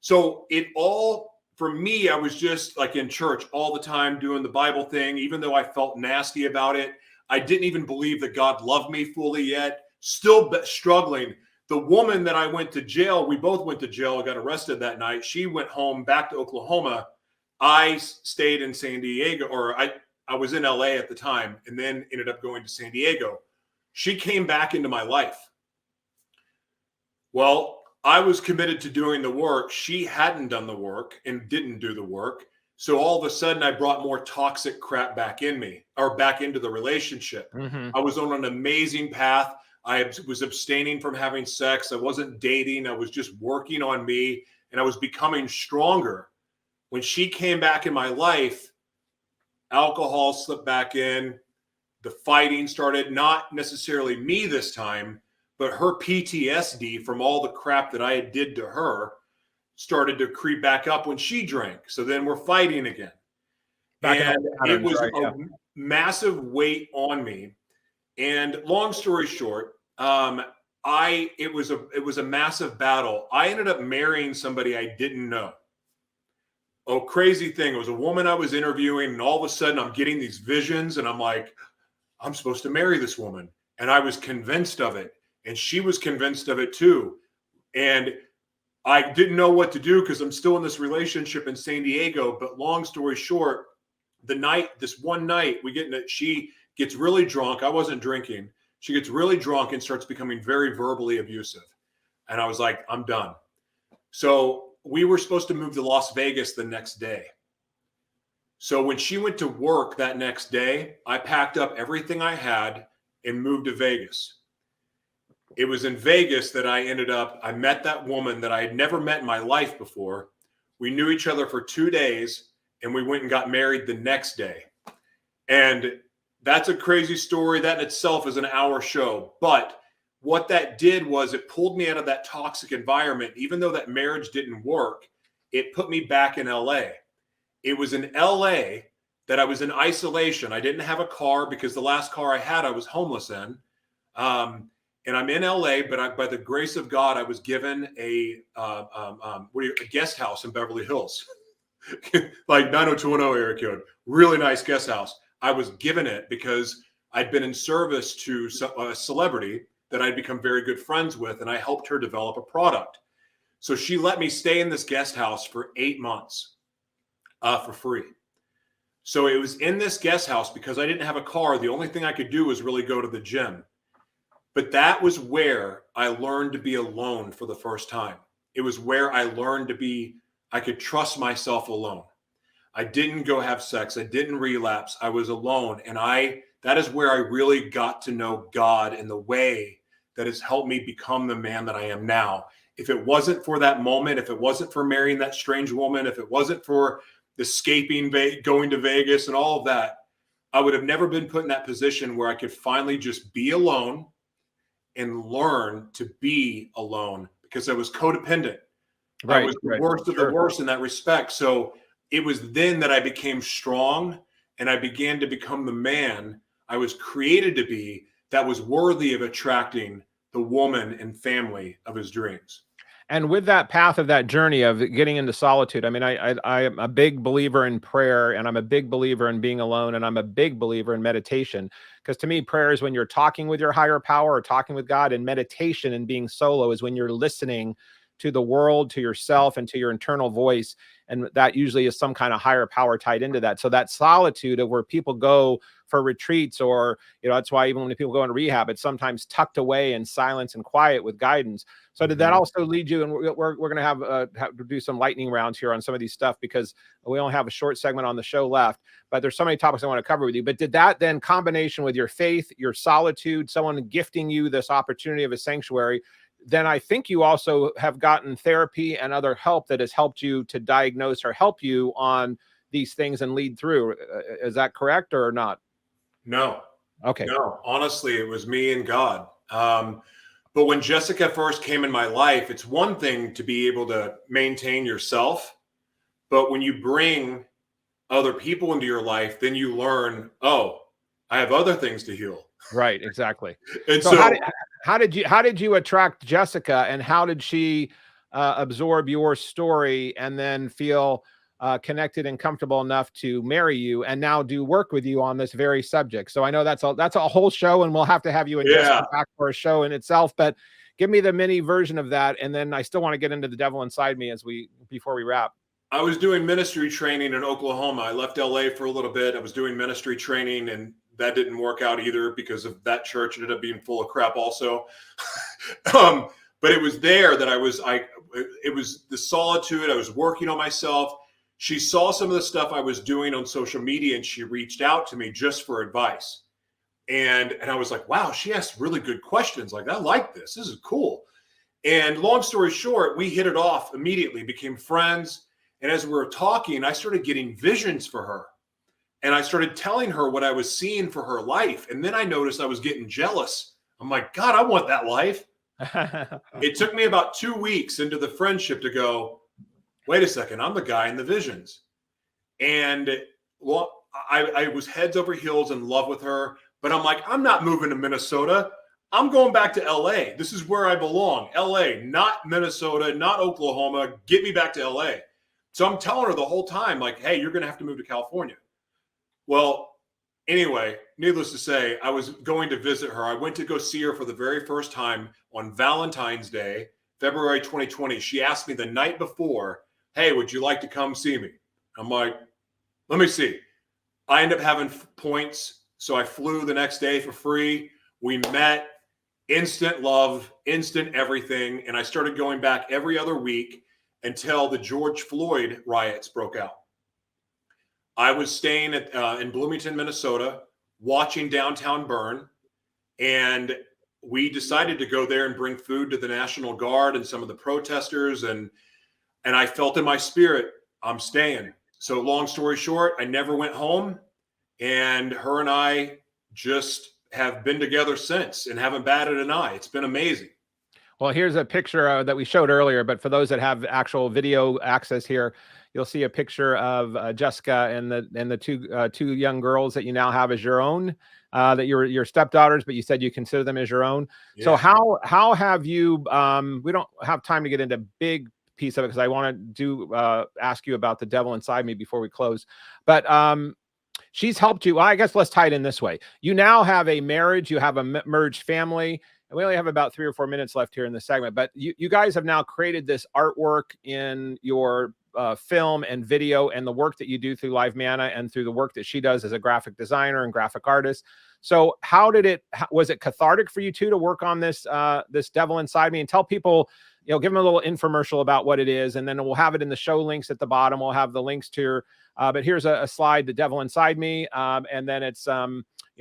So it all, for me, I was just like in church all the time doing the Bible thing, even though I felt nasty about it. I didn't even believe that God loved me fully yet, still struggling. The woman that I went to jail, we both went to jail, got arrested that night. She went home back to Oklahoma. I stayed in San Diego, or I was in LA at the time, and then ended up going to San Diego. She came back into my life. Well, I was committed to doing the work. She hadn't done the work and didn't do the work. So all of a sudden I brought more toxic crap back in me, or back into the relationship. I was on an amazing path. I was abstaining from having sex. I wasn't dating. I was just working on me, and I was becoming stronger. When she came back in my life, alcohol slipped back in. The fighting started, not necessarily me this time, but her PTSD from all the crap that I did to her started to creep back up when she drank. So then we're fighting again. And it was a massive weight on me. And long story short, it was a massive battle. I ended up marrying somebody I didn't know. Oh, crazy thing. It was a woman I was interviewing, and all of a sudden I'm getting these visions, and I'm like, I'm supposed to marry this woman. And I was convinced of it. And she was convinced of it too. And I didn't know what to do because I'm still in this relationship in San Diego. But long story short, this one night she gets really drunk. I wasn't drinking. She gets really drunk and starts becoming very verbally abusive. And I was like, I'm done. So we were supposed to move to Las Vegas the next day. So when she went to work that next day, I packed up everything I had and moved to Vegas. It was in Vegas that I met that woman that I had never met in my life before. We knew each other for 2 days, and we went and got married the next day. And that's a crazy story. That in itself is an hour show. But what that did was it pulled me out of that toxic environment. Even though that marriage didn't work, it put me back in LA. It was in LA that I was in isolation. I didn't have a car because the last car I had, I was homeless in. And I'm in LA, but by the grace of God, I was given a guest house in Beverly Hills, like 90210 area code, really nice guest house. I was given it because I'd been in service to a celebrity that I'd become very good friends with, and I helped her develop a product. So she let me stay in this guest house for 8 months for free. So it was in this guest house because I didn't have a car. The only thing I could do was really go to the gym. But that was where I learned to be alone for the first time. It was where I learned I could trust myself alone. I didn't go have sex. I didn't relapse. I was alone. And that is where I really got to know God in the way that has helped me become the man that I am now. If it wasn't for that moment, if it wasn't for marrying that strange woman, if it wasn't for escaping, going to Vegas and all of that, I would have never been put in that position where I could finally just be alone and learn to be alone, because I was codependent. I was the worst of the worst in that respect. So it was then that I became strong, and I began to become the man I was created to be, that was worthy of attracting the woman and family of his dreams. And with that path of that journey of getting into solitude, I mean, I am a big believer in prayer, and I'm a big believer in being alone, and I'm a big believer in meditation. Because to me, prayer is when you're talking with your higher power or talking with God, and meditation and being solo is when you're listening to the world, to yourself, and to your internal voice. And that usually is some kind of higher power tied into that. So that solitude of where people go for retreats, or, that's why even when people go into rehab, it's sometimes tucked away in silence and quiet with guidance. So did that also lead you? And we're going to have to do some lightning rounds here on some of these stuff, because we only have a short segment on the show left, but there's so many topics I want to cover with you. But did that then, combination with your faith, your solitude, someone gifting you this opportunity of a sanctuary, then I think you also have gotten therapy and other help that has helped you to diagnose or help you on these things and lead through. Is that correct or not? No. Okay. No, honestly, it was me and God. But when Jessica first came in my life, it's one thing to be able to maintain yourself. But when you bring other people into your life, then you learn, oh, I have other things to heal. Right, exactly. And So so, how did you attract Jessica, and how did she absorb your story and then feel connected and comfortable enough to marry you and now do work with you on this very subject? So I know that's a whole show, and we'll have you and Jessica back for a show in itself. But give me the mini version of that, and then I still want to get into the devil inside me before we wrap. I was doing ministry training in Oklahoma. I left LA for a little bit. I was doing ministry training, and that didn't work out either because of that church ended up being full of crap also. But it was there that it was the solitude. I was working on myself. She saw some of the stuff I was doing on social media, and she reached out to me just for advice. And I was like, wow, she asked really good questions. Like, I like this. This is cool. And long story short, we hit it off immediately, became friends. And as we were talking, I started getting visions for her. And I started telling her what I was seeing for her life. And then I noticed I was getting jealous. I'm like, God, I want that life. It took me about 2 weeks into the friendship to go, wait a second, I'm the guy in the visions. And well, I was heads over heels in love with her. But I'm like, I'm not moving to Minnesota. I'm going back to LA. This is where I belong. LA, not Minnesota, not Oklahoma. Get me back to LA. So I'm telling her the whole time, like, hey, you're going to have to move to California. Well, anyway, needless to say, I was going to visit her. I went to go see her for the very first time on Valentine's Day, February 2020. She asked me the night before, hey, would you like to come see me? I'm like, let me see. I ended up having points. So I flew the next day for free. We met, instant love, instant everything. And I started going back every other week until the George Floyd riots broke out. I was staying in Bloomington, Minnesota, watching downtown burn. And we decided to go there and bring food to the National Guard and some of the protesters. And I felt in my spirit, I'm staying. So long story short, I never went home. And her and I just have been together since and haven't batted an eye. It's been amazing. Well, here's a picture that we showed earlier, but for those that have actual video access here, you'll see a picture of Jessica and the two young girls that you now have as your own, that you're your stepdaughters, but you said you consider them as your own. Yeah. So how have you? We don't have time to get into big piece of it because I want to ask you about the devil inside me before we close, but she's helped you. Well, I guess let's tie it in this way. You now have a marriage, you have a merged family, and we only have about 3 or 4 minutes left here in the segment, but you guys have now created this artwork in your film and video and the work that you do through Live Mana and through the work that she does as a graphic designer and graphic artist. So was it cathartic for you two to work on this devil inside me? And tell people, give them a little infomercial about what it is, and then we'll have it in the show links at the bottom. We'll have the links to your, but here's a slide, The Devil Inside Me, and then it's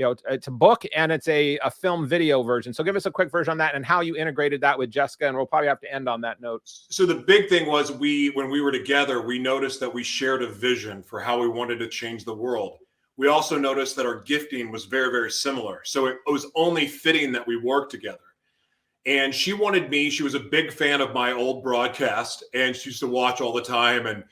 it's a book and it's a film video version. So give us a quick version on that and how you integrated that with Jessica, and we'll probably have to end on that note. So the big thing was when we were together, we noticed that we shared a vision for how we wanted to change the world. We also noticed that our gifting was very, very similar. So it was only fitting that we worked together. And she wanted me, she was a big fan of my old broadcast and she used to watch all the time.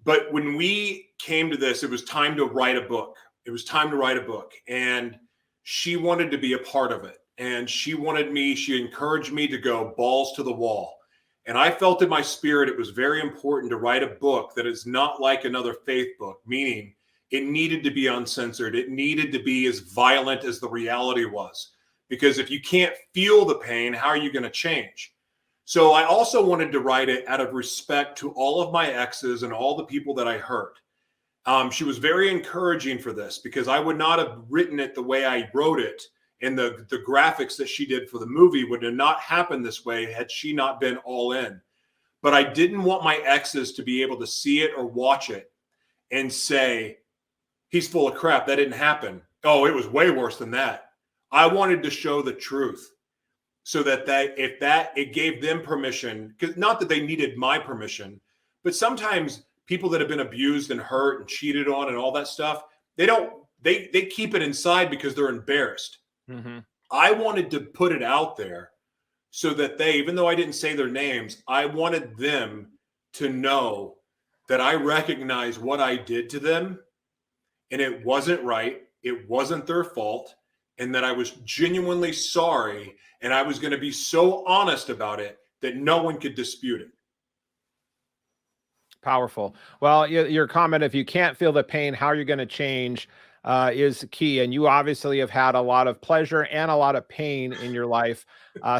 But when we came to this, it was time to write a book. It was time to write a book. And she wanted to be a part of it. And she encouraged me to go balls to the wall. And I felt in my spirit, it was very important to write a book that is not like another faith book, meaning it needed to be uncensored. It needed to be as violent as the reality was. Because if you can't feel the pain, how are you going to change? So I also wanted to write it out of respect to all of my exes and all the people that I hurt. She was very encouraging for this because I would not have written it the way I wrote it, and the graphics that she did for the movie would have not happened this way had she not been all in. But I didn't want my exes to be able to see it or watch it and say, he's full of crap. That didn't happen. Oh, it was way worse than that. I wanted to show the truth. so that it gave them permission, because not that they needed my permission, but sometimes people that have been abused and hurt and cheated on and all that stuff, they keep it inside because they're embarrassed. Mm-hmm. I wanted to put it out there so that even though I didn't say their names, I wanted them to know that I recognize what I did to them, and it wasn't right. It wasn't their fault, and that I was genuinely sorry, and I was going to be so honest about it that no one could dispute it. Powerful. Well, your comment, if you can't feel the pain, how you're going to change is key. And you obviously have had a lot of pleasure and a lot of pain in your life,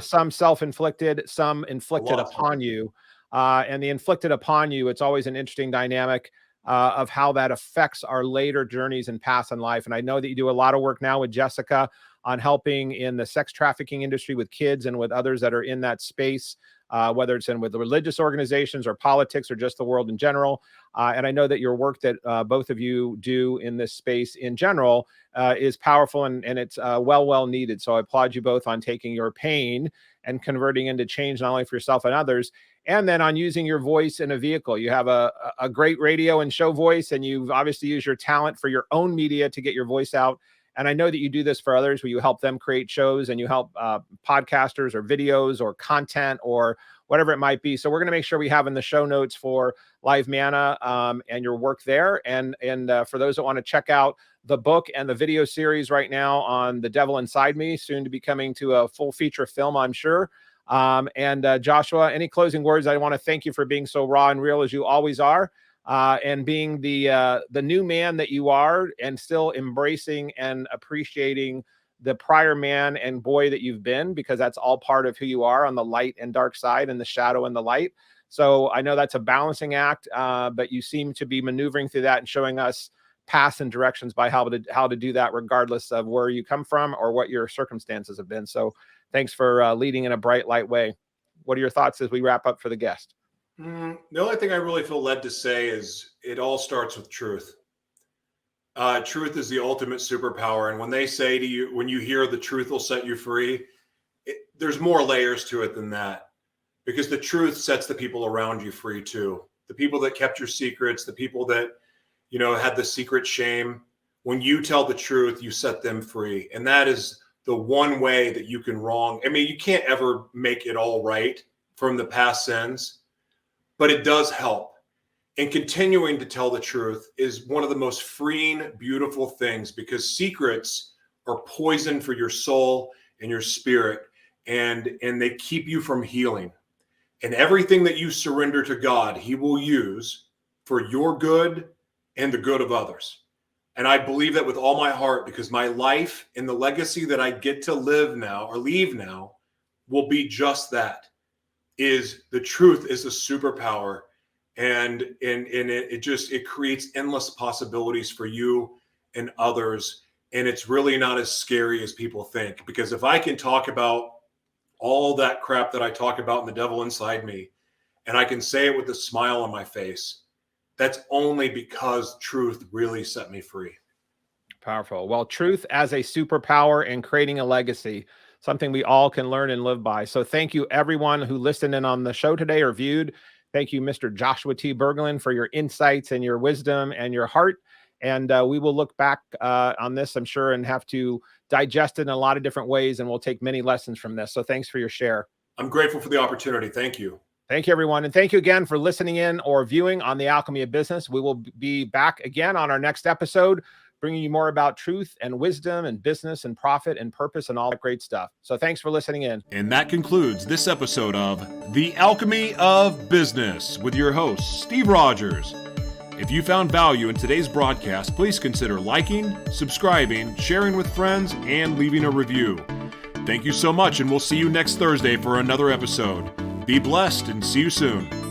some self-inflicted, some inflicted upon you. And the inflicted upon you, it's always an interesting dynamic of how that affects our later journeys and paths in life. And I know that you do a lot of work now with Jessica on helping in the sex trafficking industry with kids and with others that are in that space, whether it's with the religious organizations or politics or just the world in general. And I know that your work that both of you do in this space in general is powerful, and it's well needed. So I applaud you both on taking your pain and converting into change, not only for yourself and others, and then on using your voice in a vehicle. You have a great radio and show voice, and you've obviously used your talent for your own media to get your voice out. And I know that you do this for others, where you help them create shows and you help podcasters or videos or content or whatever it might be. So we're going to make sure we have in the show notes for Live Manna and your work there. And for those that want to check out the book and the video series right now on The Devil Inside Me, soon to be coming to a full feature film, I'm sure. Joshua, any closing words? I want to thank you for being so raw and real as you always are. And being the new man that you are, and still embracing and appreciating the prior man and boy that you've been, because that's all part of who you are on the light and dark side, and the shadow and the light. So I know that's a balancing act, but you seem to be maneuvering through that and showing us paths and directions by how to do that, regardless of where you come from or what your circumstances have been. So thanks for leading in a bright light way. What are your thoughts as we wrap up for the guest? The only thing I really feel led to say is it all starts with truth. Truth is the ultimate superpower. And when they say to you, when you hear the truth will set you free, there's more layers to it than that, because the truth sets the people around you free too. The people that kept your secrets, the people that, had the secret shame. When you tell the truth, you set them free. And that is the one way that you can wrong. I mean, you can't ever make it all right from the past sins, but it does help. And continuing to tell the truth is one of the most freeing, beautiful things, because secrets are poison for your soul and your spirit, and they keep you from healing. And everything that you surrender to God, He will use for your good and the good of others. And I believe that with all my heart, because my life and the legacy that I get to live now or leave now will be just that. Is the truth is a superpower, and it creates endless possibilities for you and others. And it's really not as scary as people think, because if I can talk about all that crap that I talk about in The Devil Inside Me, and I can say it with a smile on my face, that's only because truth really set me free. Powerful. Well, truth as a superpower and creating a legacy, something we all can learn and live by. So thank you, everyone who listened in on the show today or viewed. Thank you, Mr. Joshua T. Berglan, for your insights and your wisdom and your heart. And we will look back on this, I'm sure, and have to digest it in a lot of different ways. And we'll take many lessons from this. So thanks for your share. I'm grateful for the opportunity. Thank you. Thank you, everyone. And thank you again for listening in or viewing on the Alchemy of Business. We will be back again on our next episode, bringing you more about truth and wisdom and business and profit and purpose and all that great stuff. So thanks for listening in. And that concludes this episode of The Alchemy of Business with your host, Steve Rodgers. If you found value in today's broadcast, please consider liking, subscribing, sharing with friends, and leaving a review. Thank you so much, and we'll see you next Thursday for another episode. Be blessed and see you soon.